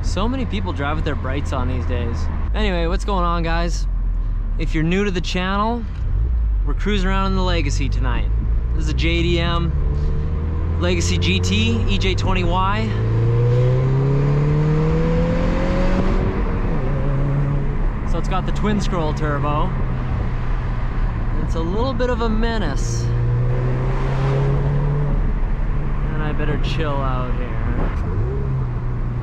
So many people drive with their brights on these days. Anyway, what's going on, guys? If you're new to the channel, we're cruising around in the Legacy tonight. This is a JDM Legacy GT EJ20Y. So it's got the twin scroll turbo. It's a little bit of a menace. And I better chill out here.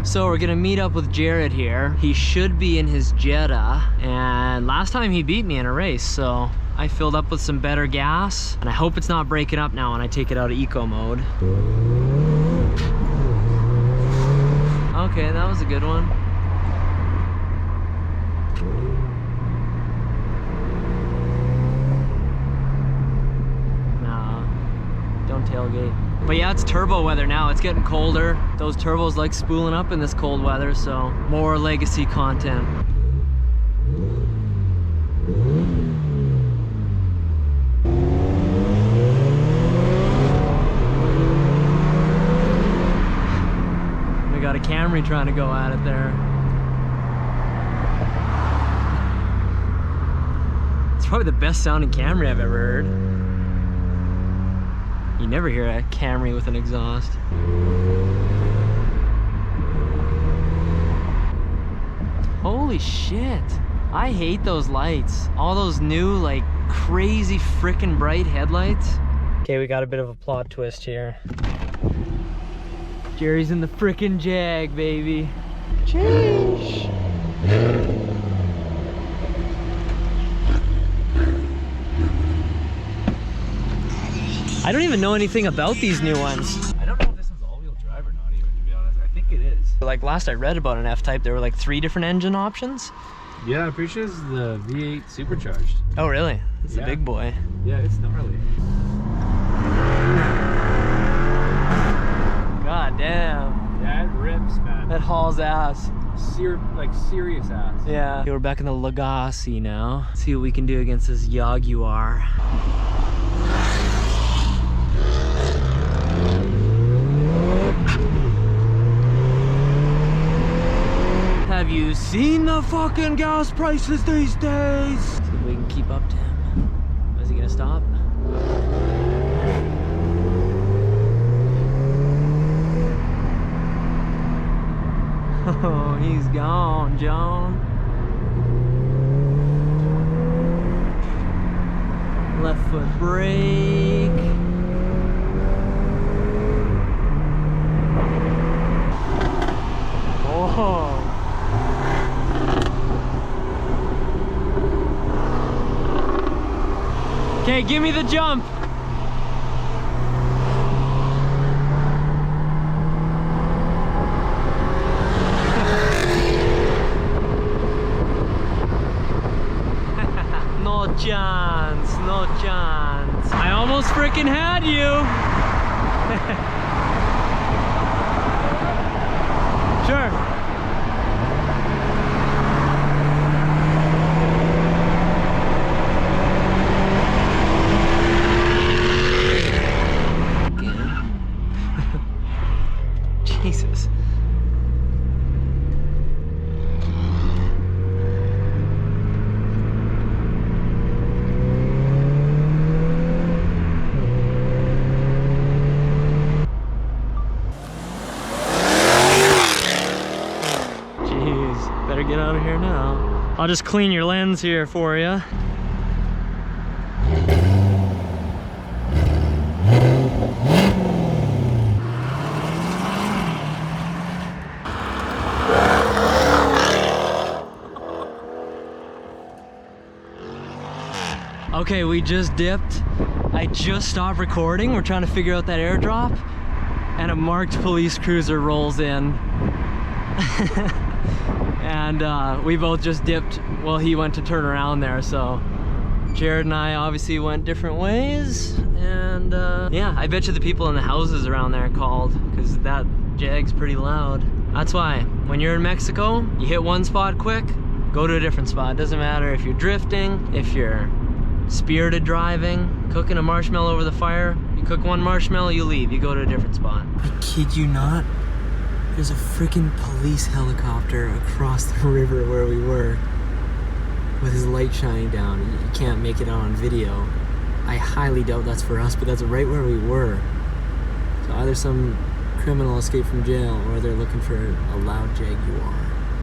So we're gonna meet up with Jared here. He should be in his Jetta, and last time he beat me in a race, so I filled up with some better gas, and I hope it's not breaking up now when I take it out of eco mode. Okay, that was a good one. Nah, don't tailgate. But yeah, it's turbo weather now. It's getting colder. Those turbos like spooling up in this cold weather, so more Legacy content. We got a Camry trying to go at it there. It's probably the best sounding Camry I've ever heard. You never hear a Camry with an exhaust. Holy shit. I hate those lights. All those new, like, crazy frickin' bright headlights. Okay, we got a bit of a plot twist here. Jerry's in the frickin' Jag, baby. Jeez. I don't even know anything about these new ones. I don't know if this one's all-wheel drive or not even, to be honest. I think it is. Like last I read about an F-Type, there were like 3 different engine options. Yeah, I'm pretty sure this is the V8 supercharged. Oh really? It's a big boy. Yeah, it's gnarly. God damn. Yeah, it rips, man. That hauls ass. Like serious ass. Yeah. Okay, we're back in the Legacy now. Let's see what we can do against this Jaguar. Have you seen the fucking gas prices these days? See if we can keep up to him. Is he gonna stop? Oh, he's gone, John. Left foot brake. Oh. Okay, give me the jump. No chance, no chance. I almost freaking had you. Sure. Jesus. Jeez, better get out of here now. I'll just clean your lens here for you. Okay, we just dipped. I just stopped recording. We're trying to figure out that airdrop, and a marked police cruiser rolls in. And we both just dipped while he went to turn around there, so Jared and I obviously went different ways. And yeah, I bet you the people in the houses around there called, because that Jag's pretty loud. That's why when you're in Mexico, you hit one spot quick, go to a different spot. It doesn't matter if you're drifting, if you're spirited driving, cooking a marshmallow over the fire. You cook one marshmallow, you leave, you go to a different spot. I kid you not, There's a freaking police helicopter across the river where we were with his light shining down. You can't make it out on video. I highly doubt that's for us, but that's right where we were. So either some criminal escaped from jail or they're looking for a loud Jaguar.